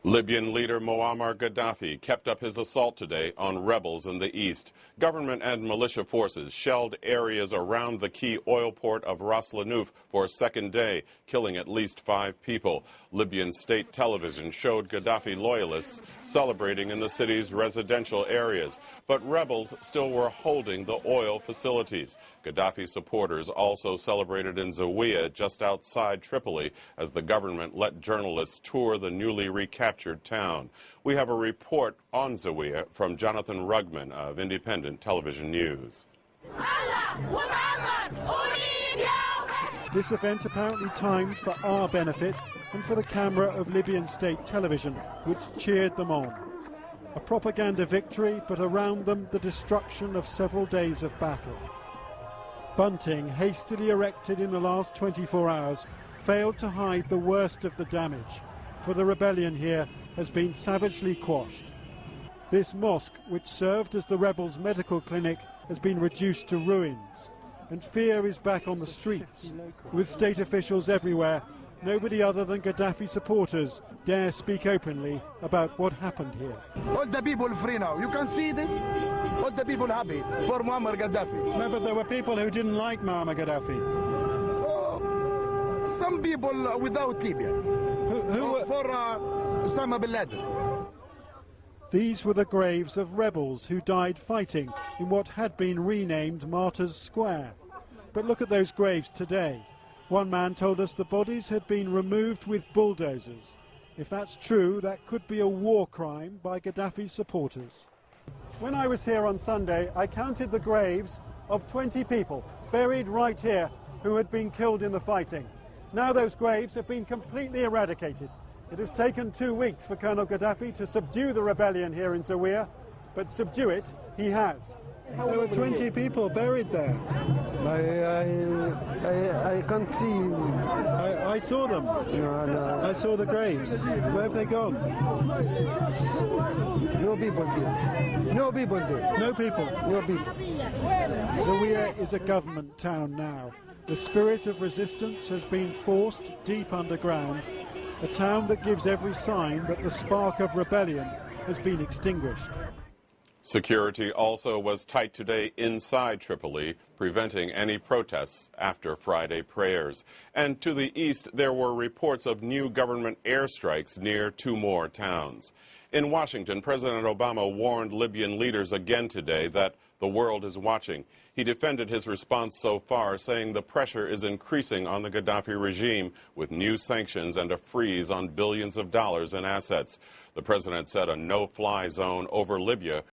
Libyan leader Muammar Gadhafi kept up his assault today on rebels in the east. Government and militia forces shelled areas around the key oil port of Ras Lanouf for a second day, killing at least 5 people. Libyan state television showed Gadhafi loyalists celebrating in the city's residential areas, but rebels still were holding the oil facilities. Gadhafi supporters also celebrated in Zawiya, just outside Tripoli, as the government let journalists tour the newly recaptured town. We have a report on Zawiya from Jonathan Rugman of Independent Television News. This event apparently timed for our benefit and for the camera of Libyan state television, which cheered them on. A propaganda victory, but around them the destruction of several days of battle. Bunting, hastily erected in the last 24 hours, failed to hide the worst of the damage, for the rebellion here has been savagely quashed. This mosque, which served as the rebels' medical clinic, has been reduced to ruins, and fear is back on the streets. With state officials everywhere, nobody other than Gadhafi supporters dare speak openly about what happened here. All the people free now. You can see this. All the people happy for Muammar Gadhafi. No, but there were people who didn't like Muammar Gadhafi. Oh, some people without Libya. For Osama bin Laden. These were the graves of rebels who died fighting in what had been renamed Martyrs Square. But look at those graves today. One man told us the bodies had been removed with bulldozers. If that's true, that could be a war crime by Gadhafi's supporters. When I was here on Sunday, I counted the graves of 20 people buried right here who had been killed in the fighting. Now those graves have been completely eradicated. It has taken 2 weeks for Colonel Gadhafi to subdue the rebellion here in Zawiya, but subdue it he has. There were 20 people buried there. I can't see. I saw them. No. I saw the graves. Where have they gone? No people there. No people there. No people. No people. Zawiya is a government town now. The spirit of resistance has been forced deep underground, a town that gives every sign that the spark of rebellion has been extinguished. Security also was tight today inside Tripoli, preventing any protests after Friday prayers. And to the east, there were reports of new government airstrikes near 2 more towns. In Washington, President Obama warned Libyan leaders again today that the world is watching. He defended his response so far, saying the pressure is increasing on the Gadhafi regime with new sanctions and a freeze on billions of dollars in assets. The president said a no-fly zone over Libya